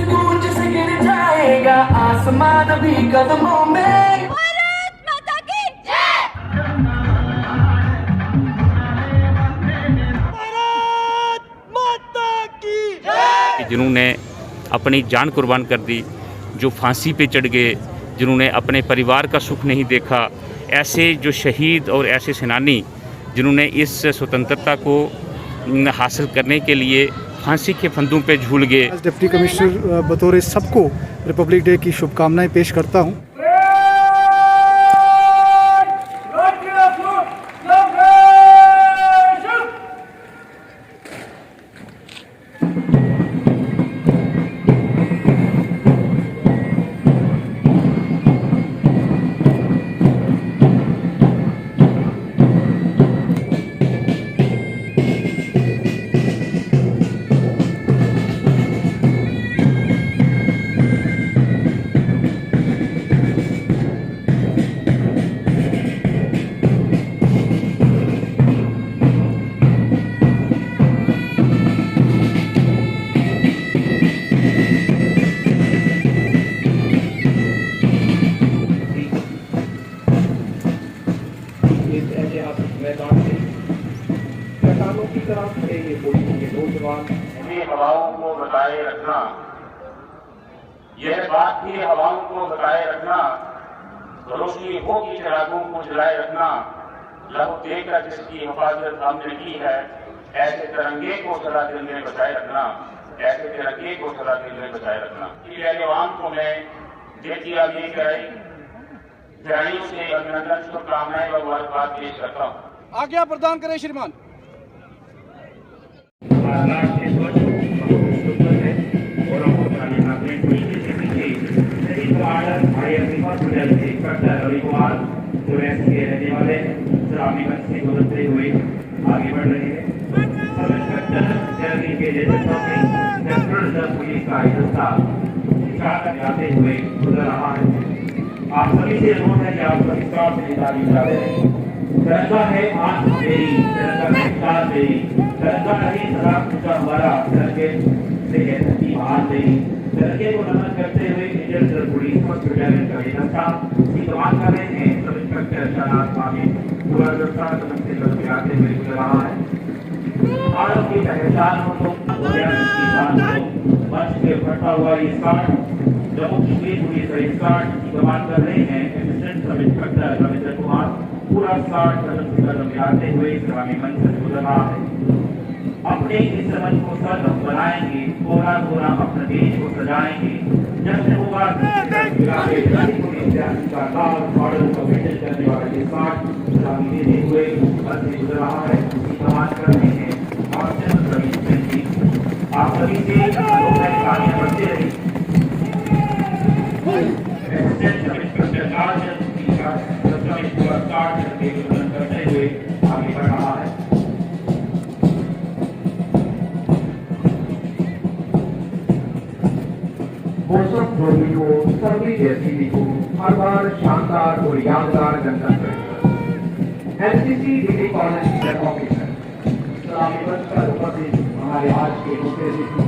गूंज से गिर जाएगा आसमान भी कदमों में। जिन्होंने अपनी जान कुर्बान कर दी, जो फांसी पे चढ़ गए, जिन्होंने अपने परिवार का सुख नहीं देखा, ऐसे जो शहीद और ऐसे सेनानी जिन्होंने इस स्वतंत्रता को हासिल करने के लिए फांसी के फंदों पे झूल गए। डिप्टी कमिश्नर बतौर सबको रिपब्लिक डे की शुभकामनाएं पेश करता हूं। हवाओं को बताए रखना, यह बात भी हवाओं को बताए रखना, रोशनी हो की चिरागों को जलाए रखना, लहू देकर जिसकी हिफाजत हमने की है, ऐसे तिरंगे को सदा दिल में बचाए रखना, ऐसे तिरंगे को सदा दिल में बचाए रखना। प्यारे आवाम को मैं देती आगे कराई जानियों से अभिनंदन, शुभकामनाएं व मुबारकबाद पेश करता हूँ। आज्ञा प्रदान करें श्रीमान। गुजरते हुए आगे बढ़ रहे हैं। सब इंस्पेक्टर के जैसे पुलिस का हिस्सा जाते हुए गुजर रहा है। आप सभी से अनुरोध है कि आप सभी स्टाफ से तारीफ कर रहे हैं। तिरंगा है आज मेरी, तिरंगा है शान मेरी, तिरंगा नहीं सदा ऊंचा हमारा, तिरंगे से है सच्ची महान मेरी। तिरंगे को नमन करते हुए इंडियन पुलिस बटालियन का हिस्सा इस्तेमाल कर रहे हैं। सब इंस्पेक्टर शहनाज मामी पूरा गिरफ्तार से आते हुए गुजर रहा है। भारत की पहचान हो तो किसान हो, मंच पे फटा हुआ ये स्कार्ट जम्मू कश्मीर पुलिस का स्कार्ट इस्तेमाल कर रहे हैं। Assistant sub inspector Ravindra Kumar पूरा स्कार्ट कदम से कदम मिलाते हुए इस्लामी मंच से गुजर रहा है। अपने इस मंच को सर बनाएंगे, कोरा कोरा अपने देश को सजाएंगे। जश्न होगा का लाल मॉडल को मेंटेन करने वाला ये स्कार्ट सलामी देते हुए मंच से गुजर रहा है। इस्तेमाल कर रहे हैं और चंद रवि सिंह जी, आप सभी से तालियां बजते रही। करते हुए आगे बढ़ रहा है। मौसम ध्वनियों सर्दी जैसी ऋतु हर बार शानदार और यादगार गणतंत्र NCC degree college teacher officer सलामी मंच पर उपस्थित हमारे आज के मुख्य अतिथि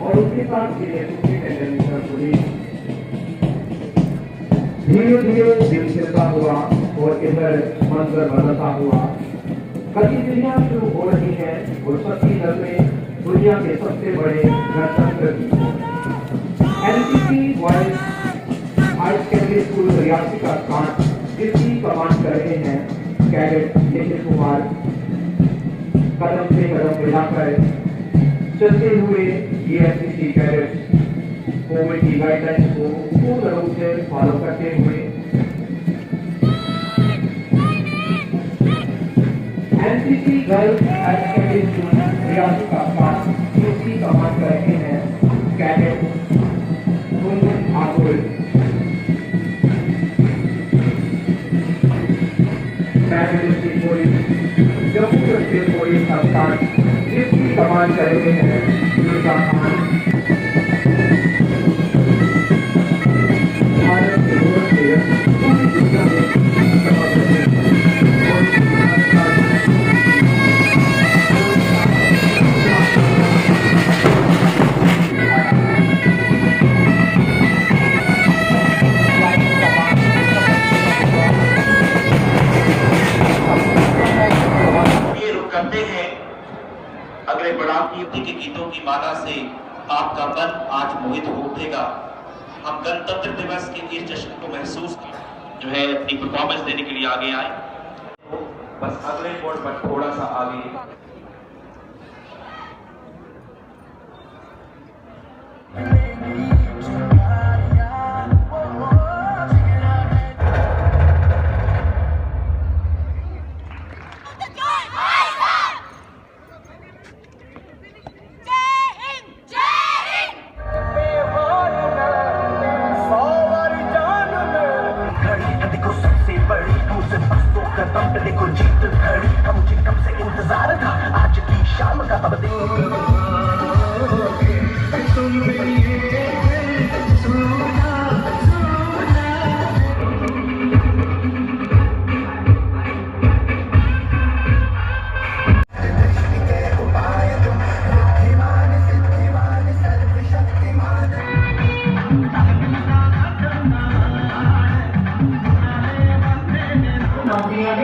और उसके साथ सुपरिटेंडेंट पुलिस धीरे धीरे दिन खिलता हुआ और इधर मंजर बदलता हुआ गतिविधियां शुरू हो रही है और सबकी नजरें दुनिया के सबसे बड़े गणतंत्र की NCC boys high secondary school Reasi का स्काउट जिसकी कमांड कर रहे हैं कैडेट निखिल कुमार कदम से कदम मिलाकर चलते हुए ये एनसीसी कैडेट कोविड की गाइडलाइंस को पूर्ण रूप से फॉलो करते हुए NCC girls high secondary school Reasi का स्काउट जिसकी कमांड कर रहे हैं कैडेट जम्मू कश्मीर पुलिस संस्थान जिसकी कमान कर रहे हैं भारत के पूरी दुनिया में राम कीर्ति के गीतों की माला से आपका मन आज मोहित हो उठेगा। हम गणतंत्र दिवस के इस जश्न को महसूस जो है अपनी परफॉर्मेंस देने के लिए आगे आए। तो बस अगले बोर्ड पर थोड़ा सा आगे देखो जीत घड़ी का मुझे कब से इंतजार था, आज की शाम का अब दिन।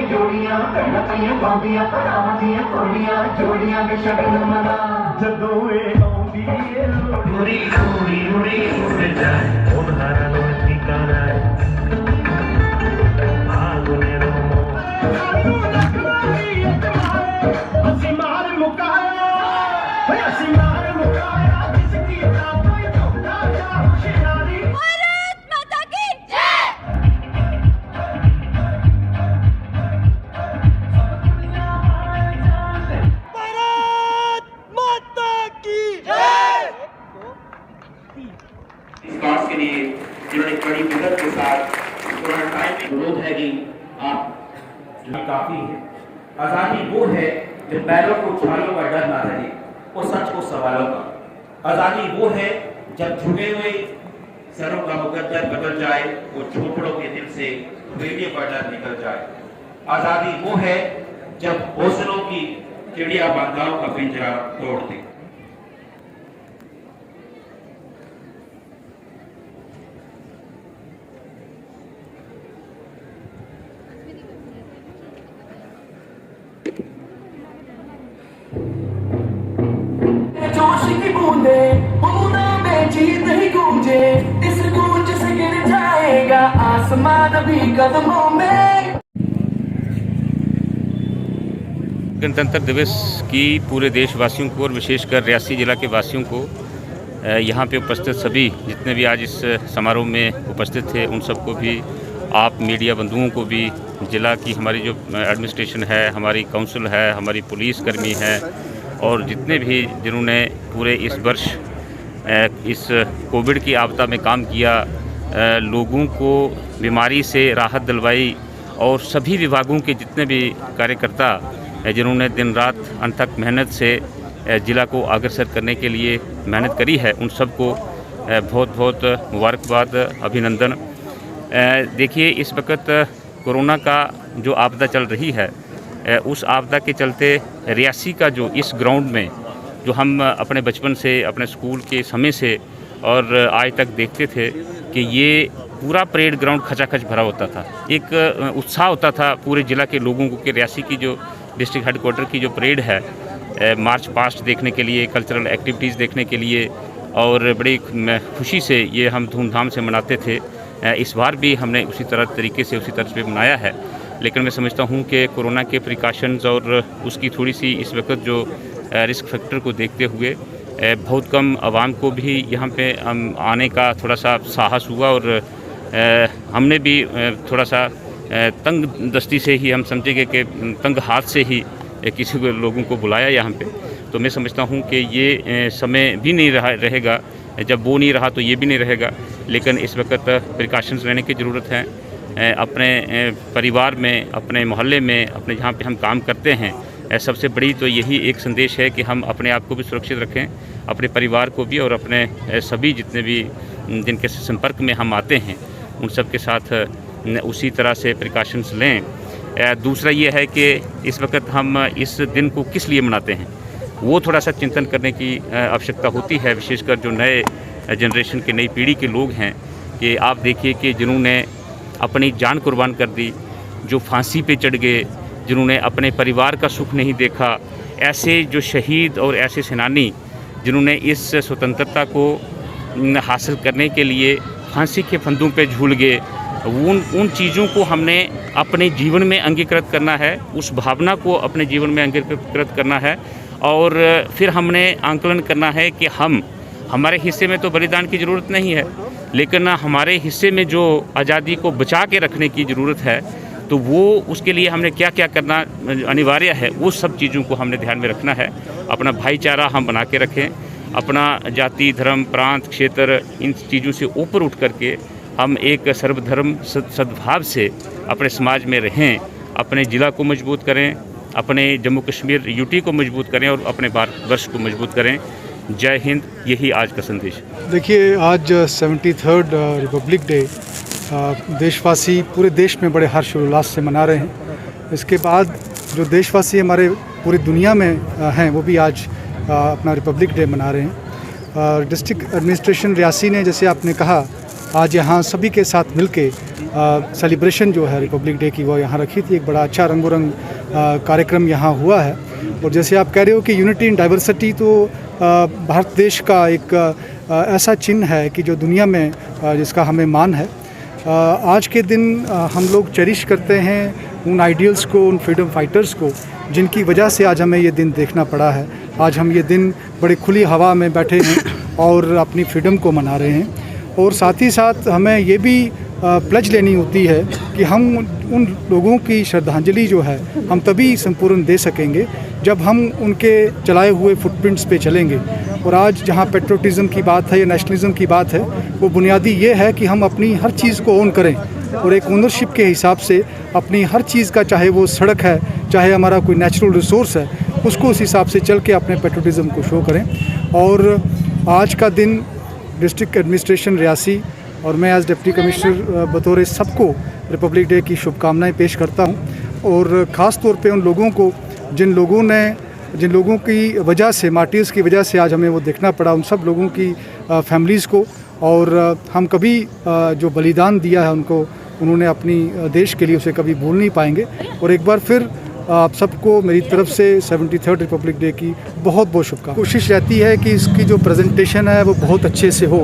जोड़ियां कड़ियां बांदियां परादियां कोड़ियां जोड़ियां के शगन मना जदों ए आउंदी ए उड़ी उड़ी उड़ी उड़ जाए ओ धारा लो ठिकाना है आगुने रो हसी मार मुकाया हसी मार मुकाया किसकी ताप कोई धोखा जा होशियारी। भारत माता की जय। इस बात के लिए जिन्होंने बड़ी मदद के साथ कोरोना टाइम में विरोध है कि आप काफी है। आजादी वो है जो पैरों को उछालों का डर ना रहे और सच को सवालों का। आजादी वो है जब झुके हुए सरों का मुकद्दर बदल जाए और झोपड़ों के दिल से हवेलियों का डर निकल जाए। आजादी वो है जब हौसलों की चिड़िया बांधाओं का पिंजरा तोड़ दे। जोश की बूंदे बूंदा में जीत ही गूंजे, इस गूंज से गिर जाएगा आसमान भी कदमों में। गणतंत्र दिवस की पूरे देशवासियों को और विशेषकर रियासी जिला के वासियों को यहाँ पे उपस्थित सभी जितने भी आज इस समारोह में उपस्थित थे उन सबको भी, आप मीडिया बंधुओं को भी, जिला की हमारी जो एडमिनिस्ट्रेशन है, हमारी काउंसिल है, हमारी पुलिस कर्मी है और जितने भी जिन्होंने पूरे इस वर्ष इस कोविड की आपदा में काम किया, लोगों को बीमारी से राहत दिलवाई और सभी विभागों के जितने भी कार्यकर्ता जिन्होंने दिन रात अनथक मेहनत से ज़िला को अग्रसर करने के लिए मेहनत करी है, उन सबको बहुत बहुत मुबारकबाद, अभिनंदन। देखिए, इस वक्त कोरोना का जो आपदा चल रही है, उस आपदा के चलते रियासी का जो इस ग्राउंड में जो हम अपने बचपन से, अपने स्कूल के समय से और आज तक देखते थे कि ये पूरा परेड ग्राउंड खचाखच भरा होता था। एक उत्साह होता था पूरे ज़िला के लोगों को कि रियासी की जो डिस्ट्रिक्ट हेडक्वार्टर की जो परेड है, मार्च पास्ट देखने के लिए, कल्चरल एक्टिविटीज़ देखने के लिए और बड़ी खुशी से ये हम धूमधाम से मनाते थे। इस बार भी हमने उसी तरीके से उसी तरह पे मनाया है। लेकिन मैं समझता हूँ कि कोरोना के प्रिकॉशंस और उसकी थोड़ी सी इस वक्त जो रिस्क फैक्टर को देखते हुए बहुत कम आवाम को भी यहाँ पे आने का थोड़ा सा साहस हुआ और हमने भी थोड़ा सा तंग दस्ती से ही, हम समझेंगे कि तंग हाथ से ही किसी को लोगों को बुलाया यहाँ पे। तो मैं समझता हूँ कि ये समय भी नहीं रहेगा, जब वो नहीं रहा तो ये भी नहीं रहेगा। लेकिन इस वक्त प्रिकॉशंस लेने की ज़रूरत है। अपने परिवार में, अपने मोहल्ले में, अपने जहाँ पे हम काम करते हैं, सबसे बड़ी तो यही एक संदेश है कि हम अपने आप को भी सुरक्षित रखें, अपने परिवार को भी और अपने सभी जितने भी जिनके संपर्क में हम आते हैं उन सब के साथ उसी तरह से प्रिकॉशंस लें। दूसरा ये है कि इस वक्त हम इस दिन को किस लिए मनाते हैं, वो थोड़ा सा चिंतन करने की आवश्यकता होती है, विशेषकर जो नए जनरेशन की, नई पीढ़ी के लोग हैं। कि आप देखिए कि जिन्होंने अपनी जान कुर्बान कर दी, जो फांसी पे चढ़ गए, जिन्होंने अपने परिवार का सुख नहीं देखा, ऐसे जो शहीद और ऐसे सेनानी जिन्होंने इस स्वतंत्रता को हासिल करने के लिए फांसी के फंदों पे झूल गए, उन चीज़ों को हमने अपने जीवन में अंगीकृत करना है, उस भावना को अपने जीवन में अंगीकृत करना है। और फिर हमने आंकलन करना है कि हमारे हिस्से में तो बलिदान की ज़रूरत नहीं है, लेकिन हमारे हिस्से में जो आज़ादी को बचा के रखने की ज़रूरत है, तो वो उसके लिए हमने क्या क्या करना अनिवार्य है, वो सब चीज़ों को हमने ध्यान में रखना है। अपना भाईचारा हम बना के रखें, अपना जाति धर्म प्रांत क्षेत्र इन चीज़ों से ऊपर उठ करके हम एक सर्वधर्म सद्भाव से अपने समाज में रहें, अपने ज़िला को मजबूत करें, अपने जम्मू कश्मीर यूटी को मजबूत करें और अपने भारतवर्ष को मजबूत करें। जय हिंद, यही आज का संदेश है। देखिए, आज 73rd रिपब्लिक डे देशवासी पूरे देश में बड़े हर्षोल्लास से मना रहे हैं। इसके बाद जो देशवासी हमारे पूरी दुनिया में हैं वो भी आज अपना रिपब्लिक डे मना रहे हैं। डिस्ट्रिक्ट एडमिनिस्ट्रेशन रियासी ने, जैसे आपने कहा, आज यहाँ सभी के साथ मिलके सेलिब्रेशन जो है रिपब्लिक डे की वो यहाँ रखी थी। एक बड़ा अच्छा रंगोरंग कार्यक्रम यहाँ हुआ है। और जैसे आप कह रहे हो कि यूनिटी इन डाइवर्सिटी, तो भारत देश का एक ऐसा चिन्ह है कि जो दुनिया में जिसका हमें मान है। आज के दिन हम लोग चेरिश करते हैं उन आइडियल्स को, उन फ्रीडम फाइटर्स को, जिनकी वजह से आज हमें ये दिन देखना पड़ा है। आज हम ये दिन बड़ी खुली हवा में बैठे हैं और अपनी फ्रीडम को मना रहे हैं। और साथ ही साथ हमें ये भी प्लेज लेनी होती है कि हम उन लोगों की श्रद्धांजलि जो है हम तभी संपूर्ण दे सकेंगे जब हम उनके चलाए हुए फुटप्रिंट्स पे चलेंगे। और आज जहाँ पेट्रोटिज़म की बात है या नेशनलिज्म की बात है, वो बुनियादी ये है कि हम अपनी हर चीज़ को ओन करें और एक ओनरशिप के हिसाब से अपनी हर चीज़ का, चाहे वो सड़क है, चाहे हमारा कोई नेचुरल रिसोर्स है, उसको उस हिसाब से चल के अपने पेट्रोटिज़म को शो करें। और आज का दिन डिस्ट्रिक्ट एडमिनिस्ट्रेशन रियासी और मैं एज डिप्टी कमिश्नर बतौर सबको रिपब्लिक डे की शुभकामनाएं पेश करता हूं। और ख़ास तौर पे उन लोगों को जिन लोगों की वजह से, मार्टिर्स की वजह से आज हमें वो देखना पड़ा, उन सब लोगों की फैमिलीज़ को। और हम कभी जो बलिदान दिया है उन्होंने अपनी देश के लिए, उसे कभी भूल नहीं पाएंगे। और एक बार फिर आप सबको मेरी तरफ से 73rd रिपब्लिक डे की बहुत बहुत शुभकामनाएं। कोशिश रहती है कि इसकी जो प्रेजेंटेशन है वो बहुत अच्छे से हो।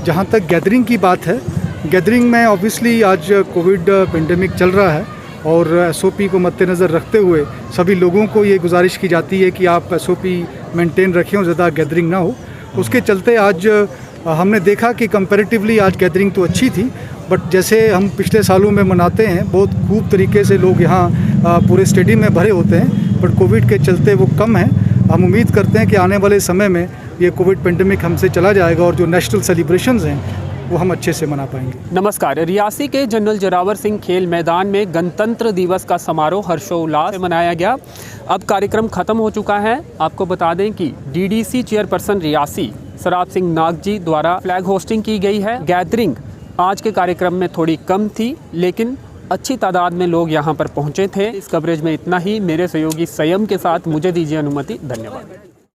जहाँ तक गैदरिंग की बात है, गैदरिंग में ऑब्वियसली आज कोविड पेंडेमिक चल रहा है और SOP को मद्देनज़र रखते हुए सभी लोगों को ये गुजारिश की जाती है कि आप SOP मेंटेन रखें और ज़्यादा गैदरिंग ना हो। उसके चलते आज हमने देखा कि कंपैरेटिवली आज गैदरिंग तो अच्छी थी, बट जैसे हम पिछले सालों में मनाते हैं, बहुत खूब तरीके से लोग यहाँ पूरे स्टेडियम में भरे होते हैं, बट कोविड के चलते वो कम है। हम उम्मीद करते हैं कि आने वाले समय में ये कोविड पेंडेमिक हमसे चला जाएगा और जो नेशनल सेलिब्रेशंस हैं वो हम अच्छे से मना पाएंगे। नमस्कार। रियासी के जनरल जोरावर सिंह खेल मैदान में गणतंत्र दिवस का समारोह हर्षोल्लास से मनाया गया। अब कार्यक्रम खत्म हो चुका है। आपको बता दें कि DDC चेयरपर्सन रियासी सराब सिंह नाग जी द्वारा फ्लैग होस्टिंग की गई है। गैदरिंग आज के कार्यक्रम में थोड़ी कम थी, लेकिन अच्छी तादाद में लोग यहाँ पर पहुँचे थे। इस कवरेज में इतना ही। मेरे सहयोगी संयम के साथ मुझे दीजिए अनुमति। धन्यवाद।